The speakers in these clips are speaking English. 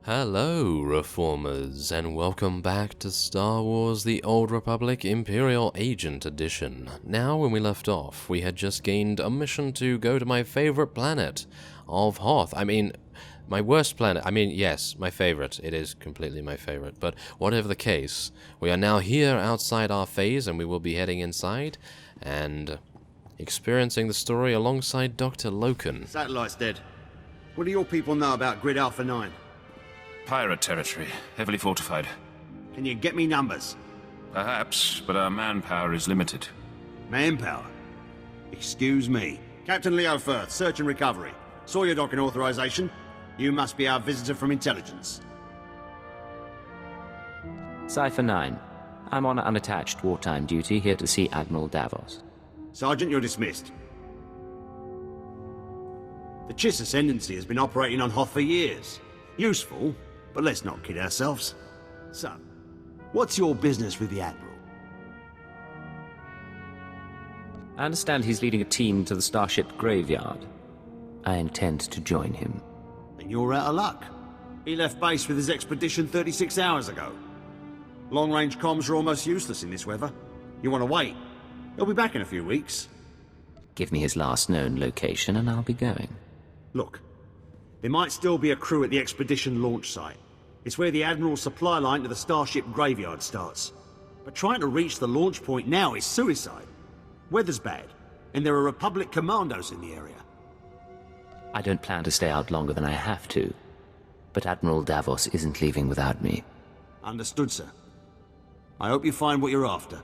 Hello, Reformers, and welcome back to Star Wars The Old Republic Imperial Agent Edition. Now, when we left off, we had just gained a mission to go to my favorite planet of Hoth. My worst planet. Yes, my favorite. It is completely my favorite. But whatever the case, we are now here outside our phase, and we will be heading inside and experiencing the story alongside Dr. Loken. Satellite's dead. What do your people know about Grid Alpha 9? Pirate territory, heavily fortified. Can you get me numbers? Perhaps, but our manpower is limited. Manpower? Excuse me. Captain Leo Firth, search and recovery. Saw your docking authorization. You must be our visitor from intelligence. Cypher 9. I'm on unattached wartime duty here to see Admiral Davos. Sergeant, you're dismissed. The Chiss Ascendancy has been operating on Hoth for years. Useful, but let's not kid ourselves. So, what's your business with the Admiral? I understand he's leading a team to the starship graveyard. I intend to join him. Then you're out of luck. He left base with his expedition 36 hours ago. Long-range comms are almost useless in this weather. You want to wait? He'll be back in a few weeks. Give me his last known location and I'll be going. Look, there might still be a crew at the expedition launch site. It's where the Admiral's supply line to the starship graveyard starts. But trying to reach the launch point now is suicide. Weather's bad, and there are Republic commandos in the area. I don't plan to stay out longer than I have to. But Admiral Davos isn't leaving without me. Understood, sir. I hope you find what you're after.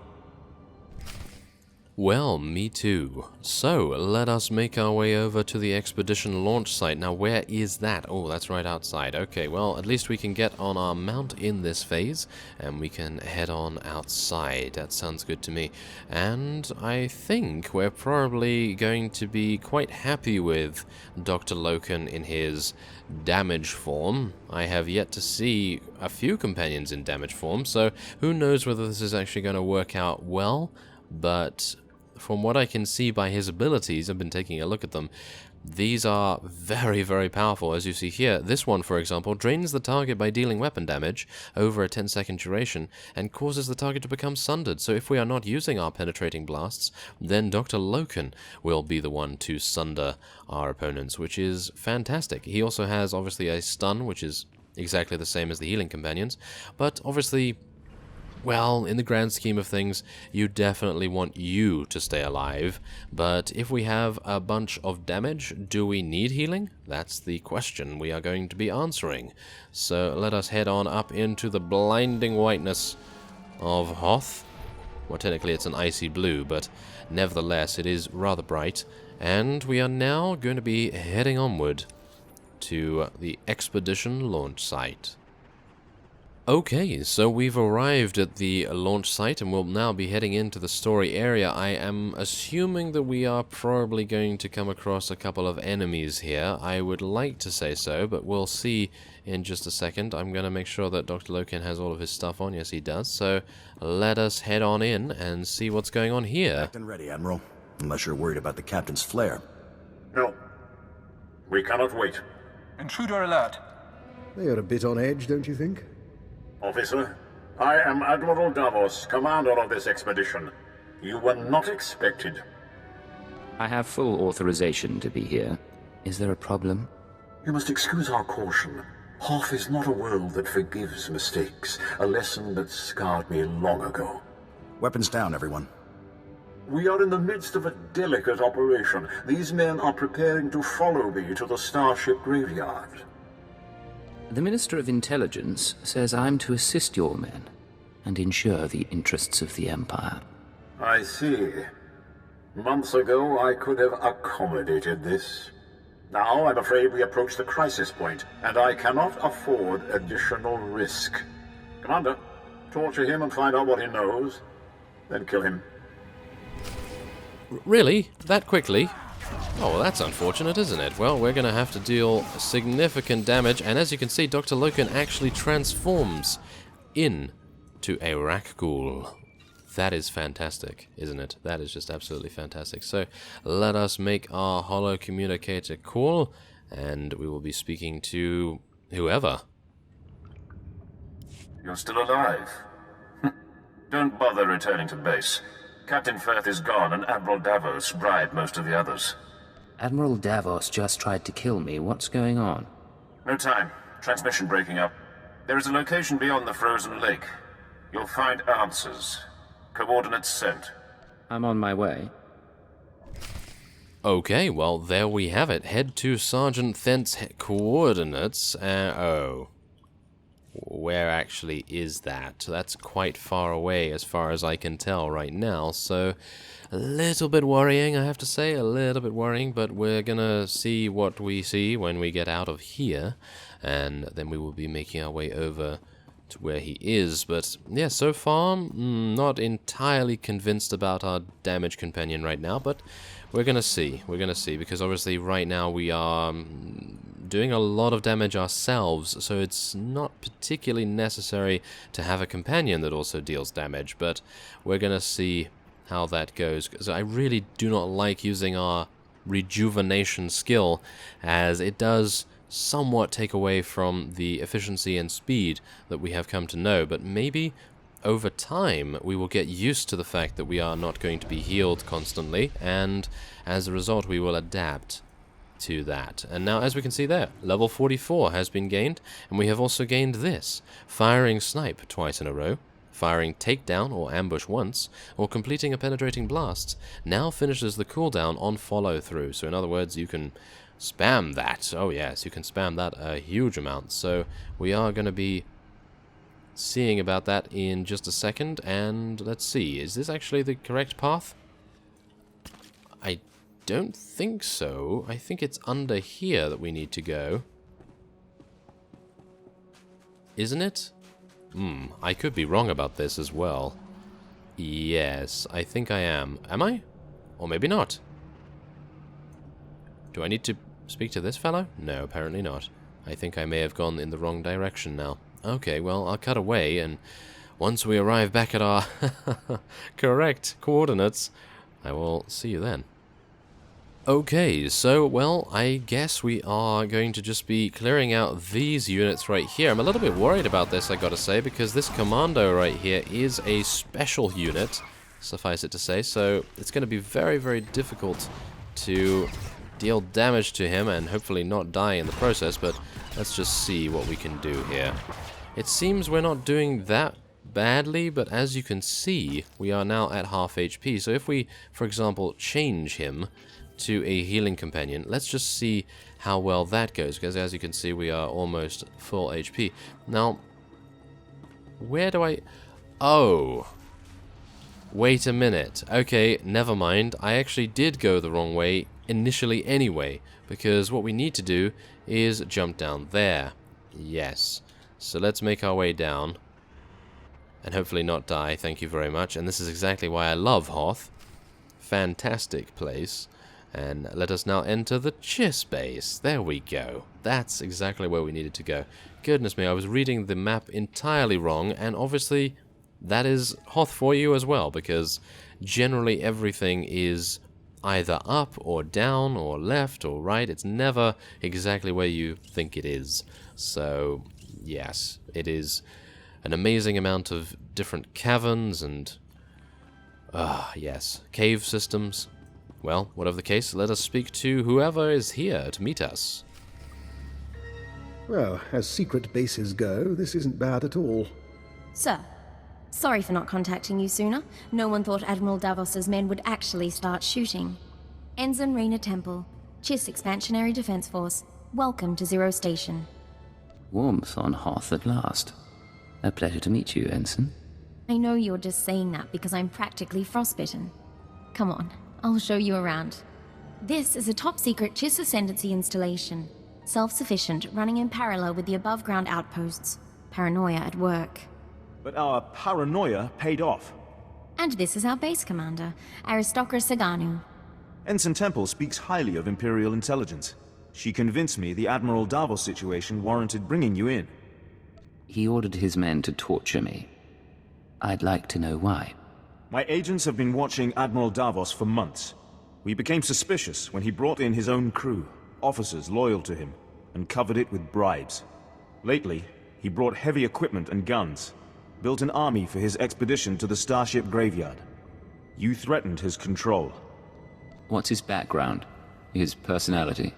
Well, me too. So, let us make our way over to the expedition launch site. Now, where is that? Oh, that's right outside. Okay, well, at least we can get on our mount in this phase, and we can head on outside. That sounds good to me. And I think we're probably going to be quite happy with Dr. Loken in his damage form. I have yet to see a few companions in damage form, so who knows whether this is actually going to work out well, but from what I can see by his abilities, I've been taking a look at them, these are very, very powerful, as you see here. This one, for example, drains the target by dealing weapon damage over a 10-second duration and causes the target to become sundered. So if we are not using our penetrating blasts, then Dr. Loken will be the one to sunder our opponents, which is fantastic. He also has, obviously, a stun, which is exactly the same as the healing companions, but obviously, well, in the grand scheme of things, you definitely want you to stay alive, but if we have a bunch of damage, do we need healing? That's the question we are going to be answering. So let us head on up into the blinding whiteness of Hoth. Well, technically it's an icy blue, but nevertheless it is rather bright, and we are now going to be heading onward to the expedition launch site. Okay, so we've arrived at the launch site and we'll now be heading into the story area. I am assuming that we are probably going to come across a couple of enemies here. I would like to say so, but we'll see in just a second. I'm going to make sure that Dr. Loken has all of his stuff on. Yes, he does. So let us head on in and see what's going on here. Acting ready, Admiral. Unless you're worried about the captain's flare. No. We cannot wait. Intruder alert. They are a bit on edge, don't you think? Officer, I am Admiral Davos, commander of this expedition. You were not expected. I have full authorization to be here. Is there a problem? You must excuse our caution. Hoth is not a world that forgives mistakes, a lesson that scarred me long ago. Weapons down, everyone. We are in the midst of a delicate operation. These men are preparing to follow me to the starship graveyard. The Minister of Intelligence says I'm to assist your men and ensure the interests of the Empire. I see. Months ago, I could have accommodated this. Now, I'm afraid we approach the crisis point, and I cannot afford additional risk. Commander, torture him and find out what he knows, then kill him. Really? That quickly? Oh, well, that's unfortunate, isn't it? Well, we're going to have to deal significant damage, and as you can see, Dr. Loken actually transforms into a Rakghoul. That is fantastic, isn't it? That is just absolutely fantastic. So, let us make our holo communicator call, and we will be speaking to whoever You're still alive. Don't bother returning to base. Captain Firth is gone, and Admiral Davos bribed most of the others. Admiral Davos just tried to kill me. What's going on? No time. Transmission breaking up. There is a location beyond the frozen lake. You'll find answers. Coordinates sent. I'm on my way. Okay, well, there we have it. Head to Sergeant Thent's coordinates. Oh. Where actually is that? That's quite far away as far as I can tell right now, so a little bit worrying, I have to say, a little bit worrying, but we're gonna see what we see when we get out of here, and then we will be making our way over to where he is. But yeah, so far, not entirely convinced about our damage companion right now, but we're gonna see, because obviously right now we are doing a lot of damage ourselves, so it's not particularly necessary to have a companion that also deals damage, but we're gonna see how that goes, because I really do not like using our rejuvenation skill, as it does somewhat take away from the efficiency and speed that we have come to know, but maybe over time we will get used to the fact that we are not going to be healed constantly, and as a result we will adapt to that. And now, as we can see there, level 44 has been gained, and we have also gained this: firing snipe twice in a row, firing takedown or ambush once, or completing a penetrating blast now finishes the cooldown on follow through. So in other words, you can spam that. Oh yes, you can spam that a huge amount. So we are going to be seeing about that in just a second, and let's see, is this actually the correct path? I don't think so. I think it's under here that we need to go. Isn't it? I could be wrong about this as well. Yes, I think I am. Am I? Or maybe not. Do I need to speak to this fellow? No, apparently not. I think I may have gone in the wrong direction now. Okay, well, I'll cut away, and once we arrive back at our correct coordinates, I will see you then. Okay, so, well, I guess we are going to just be clearing out these units right here. I'm a little bit worried about this, I gotta say, because this commando right here is a special unit, suffice it to say, so it's going to be very, very difficult to deal damage to him and hopefully not die in the process, but let's just see what we can do here. It seems we're not doing that badly, but as you can see, we are now at half HP, so if we, for example, change him to a healing companion, let's just see how well that goes, because as you can see, we are almost full HP. Now, where do I... Oh! Wait a minute. Okay, never mind. I actually did go the wrong way initially anyway, because what we need to do is jump down there. Yes. So let's make our way down, and hopefully not die, thank you very much. And this is exactly why I love Hoth. Fantastic place. And let us now enter the Chiss base. There we go. That's exactly where we needed to go. Goodness me, I was reading the map entirely wrong, and obviously that is Hoth for you as well, because generally everything is either up or down or left or right. It's never exactly where you think it is. So, yes, it is an amazing amount of different caverns and, yes, cave systems. Well, whatever the case, let us speak to whoever is here to meet us. Well, as secret bases go, this isn't bad at all. Sir, sorry for not contacting you sooner. No one thought Admiral Davos's men would actually start shooting. Ensign Rena Temple, Chiss Expansionary Defense Force. Welcome to Zero Station. Warmth on Hoth at last. A pleasure to meet you, Ensign. I know you're just saying that because I'm practically frostbitten. Come on, I'll show you around. This is a top-secret Chiss Ascendancy installation. Self-sufficient, running in parallel with the above-ground outposts. Paranoia at work. But our paranoia paid off. And this is our base commander, Aristocra Saganu. Ensign Temple speaks highly of Imperial intelligence. She convinced me the Admiral Davos situation warranted bringing you in. He ordered his men to torture me. I'd like to know why. My agents have been watching Admiral Davos for months. We became suspicious when he brought in his own crew, officers loyal to him, and covered it with bribes. Lately, He brought heavy equipment and guns, built an army for his expedition to the Starship Graveyard. You threatened his control. What's his background? His personality?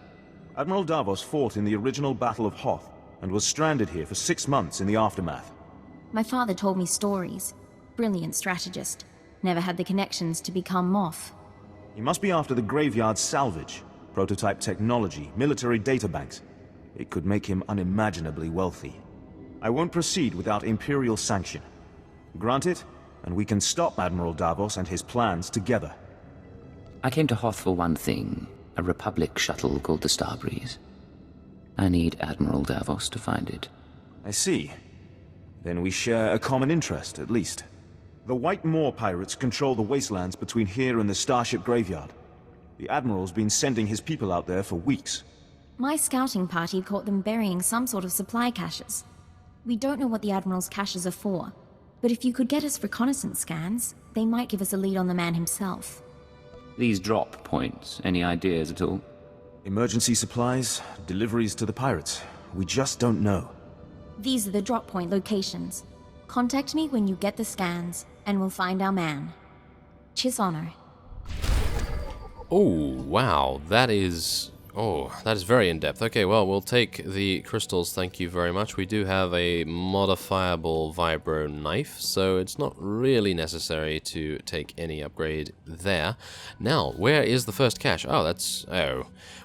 Admiral Davos fought in the original Battle of Hoth, and was stranded here for 6 months in the aftermath. My father told me stories. Brilliant strategist. Never had the connections to become Moff. He must be after the Graveyard's salvage, prototype technology, military databanks. It could make him unimaginably wealthy. I won't proceed without Imperial sanction. Grant it, and we can stop Admiral Davos and his plans together. I came to Hoth for one thing, a Republic shuttle called the Starbreeze. I need Admiral Davos to find it. I see. Then we share a common interest, at least. The White Moor pirates control the wastelands between here and the Starship Graveyard. The Admiral's been sending his people out there for weeks. My scouting party caught them burying some sort of supply caches. We don't know what the Admiral's caches are for, but if you could get us reconnaissance scans, they might give us a lead on the man himself. These drop points, any ideas at all? Emergency supplies, deliveries to the pirates. We just don't know. These are the drop point locations. Contact me when you get the scans, and we'll find our man. Chisano. Oh, wow, that is very in-depth. Okay, well, we'll take the crystals, thank you very much. We do have a modifiable vibro knife, so it's not really necessary to take any upgrade there. Now, where is the first cache?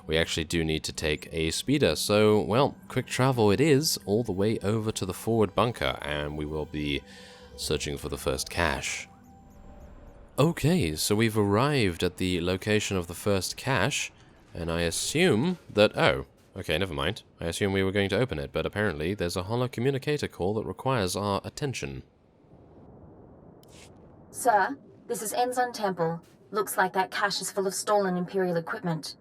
We actually do need to take a speeder, so, well, quick travel it is, all the way over to the forward bunker, and we will be searching for the first cache. Okay, so we've arrived at the location of the first cache, and I assume that... Oh, okay, never mind. I assume we were going to open it, but apparently there's a holo communicator call that requires our attention. Sir, this is Enzon Temple. Looks like that cache is full of stolen Imperial equipment.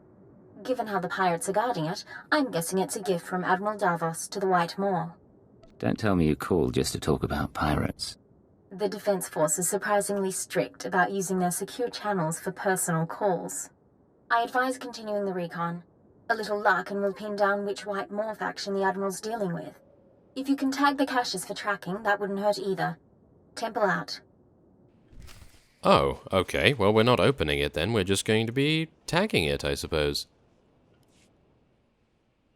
Given how the pirates are guarding it, I'm guessing it's a gift from Admiral Davos to the White Moor. Don't tell me you called just to talk about pirates. The Defense Force is surprisingly strict about using their secure channels for personal calls. I advise continuing the recon. A little luck and we'll pin down which White Moor faction the Admiral's dealing with. If you can tag the caches for tracking, that wouldn't hurt either. Temple out. Oh, okay. Well, we're not opening it then. We're just going to be tagging it, I suppose.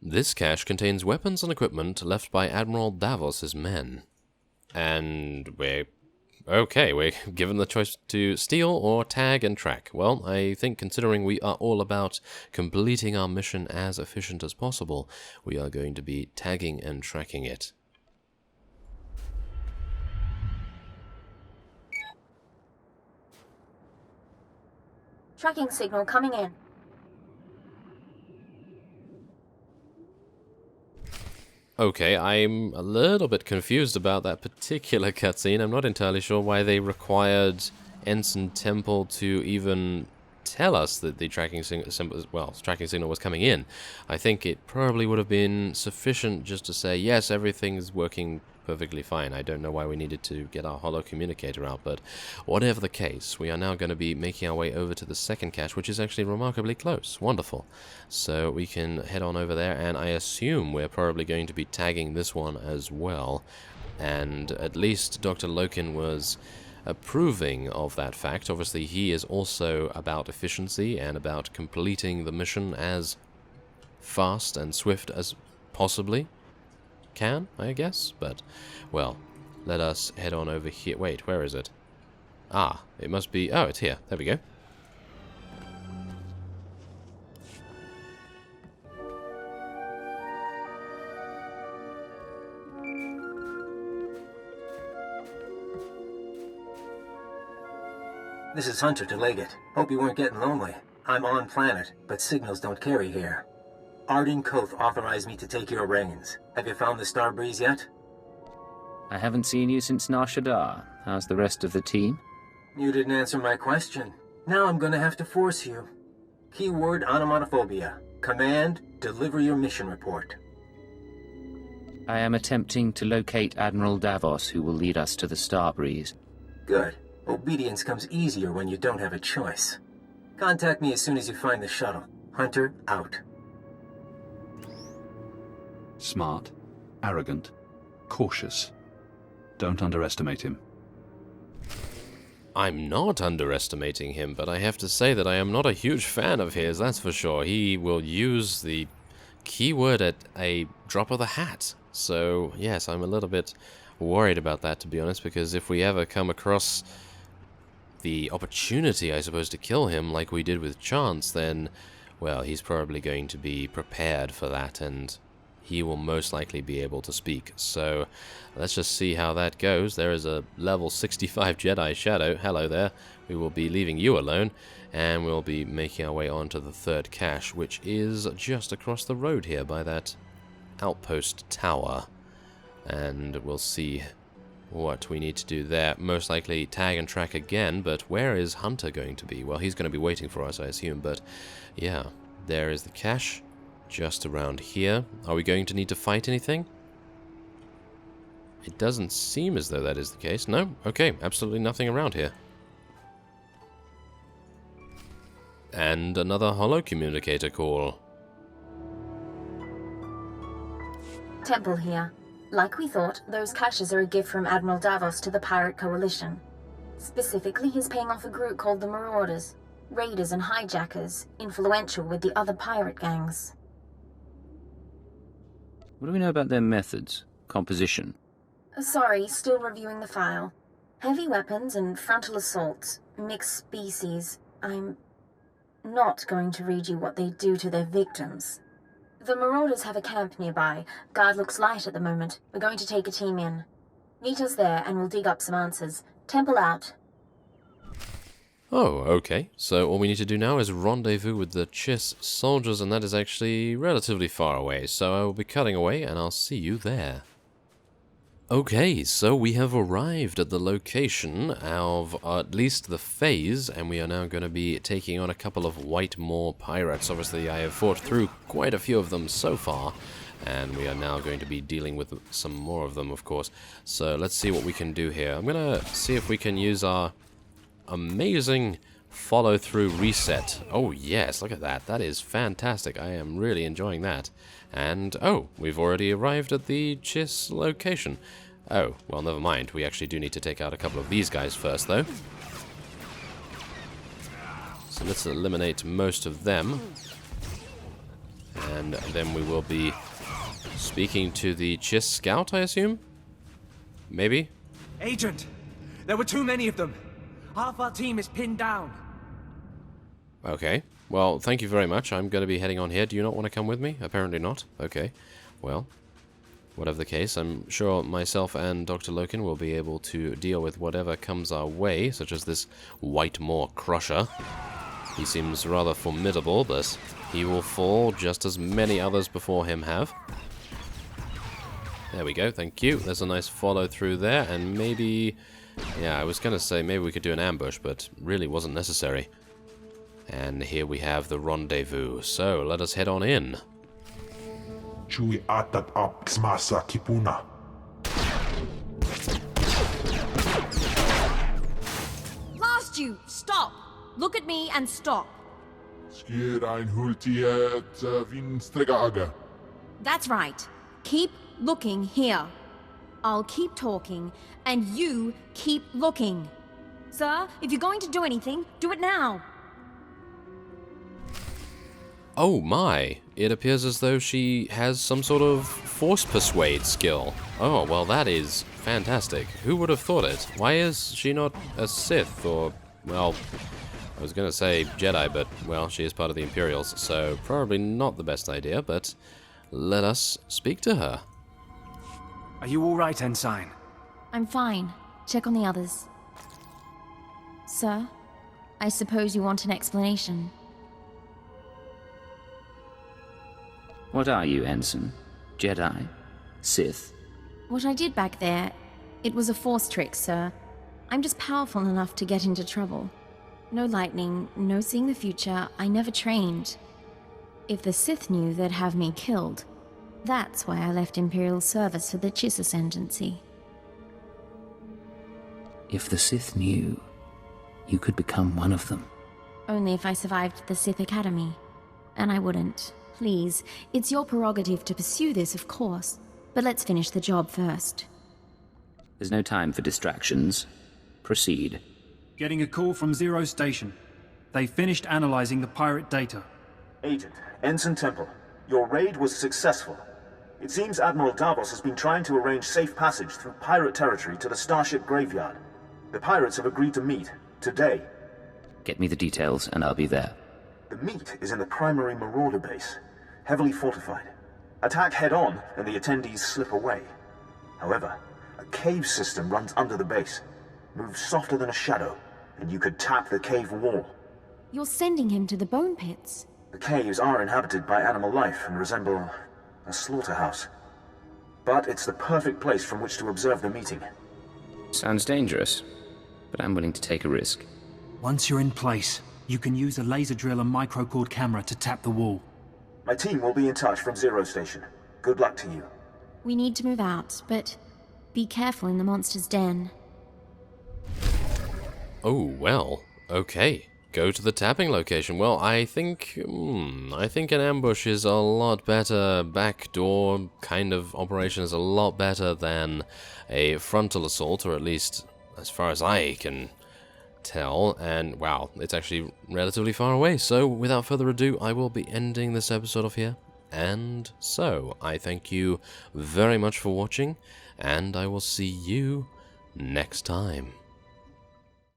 This cache contains weapons and equipment left by Admiral Davos's men. And we're given the choice to steal or tag and track. Well, I think considering we are all about completing our mission as efficient as possible, we are going to be tagging and tracking it. Tracking signal coming in. Okay, I'm a little bit confused about that particular cutscene. I'm not entirely sure why they required Ensign Temple to even tell us that the tracking signal was coming in. I think it probably would have been sufficient just to say, yes, everything's working perfectly fine. I don't know why we needed to get our holo communicator out, but whatever the case, we are now going to be making our way over to the second cache, which is actually remarkably close. Wonderful. So we can head on over there, and I assume we're probably going to be tagging this one as well. And at least Dr. Loken was approving of that fact. Obviously, he is also about efficiency and about completing the mission as fast and swift as possibly can, I guess, but, well, let us head on over here. Wait, where is it? Ah, it must be... Oh, it's here. There we go. This is Hunter to Leggett. Hope you weren't getting lonely. I'm on planet, but signals don't carry here. Arden Koth authorized me to take your reins. Have you found the Starbreeze yet? I haven't seen you since Nar Shaddaa. How's the rest of the team? You didn't answer my question. Now I'm gonna have to force you. Keyword onomatophobia. Command, deliver your mission report. I am attempting to locate Admiral Davos, who will lead us to the Starbreeze. Good. Obedience comes easier when you don't have a choice. Contact me as soon as you find the shuttle. Hunter, out. Smart, arrogant, cautious. Don't underestimate him. I'm not underestimating him, but I have to say that I am not a huge fan of his, that's for sure. He will use the keyword at a drop of the hat. So, yes, I'm a little bit worried about that, to be honest, because if we ever come across the opportunity, I suppose, to kill him like we did with Chance, then, well, he's probably going to be prepared for that, and he will most likely be able to speak. So let's just see how that goes. There is a level 65 Jedi Shadow. Hello there. We will be leaving you alone, and we'll be making our way on to the third cache, which is just across the road here by that outpost tower. And we'll see what we need to do there. Most likely tag and track again, but where is Hunter going to be? Well, he's going to be waiting for us, I assume, but yeah, there is the cache. Just around here. Are we going to need to fight anything? It doesn't seem as though that is the case. No? Okay, absolutely nothing around here. And another holo communicator call. Temple here. Like we thought, those caches are a gift from Admiral Davos to the Pirate Coalition. Specifically, he's paying off a group called the Marauders. Raiders and hijackers, influential with the other pirate gangs. What do we know about their methods? Composition? Sorry, still reviewing the file. Heavy weapons and frontal assaults. Mixed species. I'm not going to read you what they do to their victims. The Marauders have a camp nearby. Guard looks light at the moment. We're going to take a team in. Meet us there and we'll dig up some answers. Temple out. Oh, okay. So all we need to do now is rendezvous with the Chiss soldiers, and that is actually relatively far away. So I will be cutting away, and I'll see you there. Okay, so we have arrived at the location of at least the phase, and we are now going to be taking on a couple of White Moor pirates. Obviously, I have fought through quite a few of them so far, and we are now going to be dealing with some more of them, of course. So let's see what we can do here. I'm going to see if we can use our amazing follow-through reset. Oh yes, look at that. That is fantastic. I am really enjoying that. And, oh, we've already arrived at the Chiss location. Oh, well, never mind. We actually do need to take out a couple of these guys first, though. So let's eliminate most of them. And then we will be speaking to the Chiss scout, I assume? Maybe? Agent! There were too many of them! Half our team is pinned down. Okay. Well, thank you very much. I'm going to be heading on here. Do you not want to come with me? Apparently not. Okay. Well, whatever the case, I'm sure myself and Dr. Loken will be able to deal with whatever comes our way, such as this White Moor Crusher. He seems rather formidable, but he will fall just as many others before him have. There we go. Thank you. There's a nice follow through there, and maybe... yeah, I was going to say maybe we could do an ambush, but really wasn't necessary. And here we have the rendezvous, so let us head on in. Chui atat up xmasa kipuna. Blast you! Stop! Look at me and stop. Skirain hultiet vinstregaga. That's right. Keep looking here. I'll keep talking, and you keep looking. Sir, if you're going to do anything, do it now. Oh my, it appears as though she has some sort of force persuade skill. Oh, well that is fantastic. Who would have thought it? Why is she not a Sith, or, well, I was gonna say Jedi, but, well, she is part of the Imperials, so probably not the best idea, but let us speak to her. Are you alright, Ensign? I'm fine. Check on the others. Sir, I suppose you want an explanation. What are you, Ensign? Jedi? Sith? What I did back there, it was a force trick, sir. I'm just powerful enough to get into trouble. No lightning, no seeing the future, I never trained. If the Sith knew, they'd have me killed. That's why I left Imperial service for the Chiss Ascendancy. If the Sith knew, you could become one of them. Only if I survived the Sith Academy. And I wouldn't. Please, it's your prerogative to pursue this, of course. but let's finish the job first. There's no time for distractions. Proceed. Getting a call from Zero Station. They finished analyzing the pirate data. Agent, Ensign Temple, your raid was successful. It seems Admiral Davos has been trying to arrange safe passage through pirate territory to the starship graveyard. The pirates have agreed to meet, today. Get me the details, and I'll be there. The meet is in the primary marauder base, heavily fortified. Attack head-on, and the attendees slip away. However, a cave system runs under the base. Moves softer than a shadow, and you could tap the cave wall. You're sending him to the bone pits. The caves are inhabited by animal life and resemble a slaughterhouse. But it's the perfect place from which to observe the meeting. Sounds dangerous, but I'm willing to take a risk. Once you're in place, you can use a laser drill and microcord camera to tap the wall. My team will be in touch from Zero Station. Good luck to you. We need to move out, but be careful in the monster's den. Oh, well, okay. Go to the tapping location. Well, I think an ambush is a lot better. Backdoor kind of operation is a lot better than a frontal assault, or at least as far as I can tell. And wow, it's actually relatively far away. So without further ado, I will be ending this episode off here. And so I thank you very much for watching, and I will see you next time.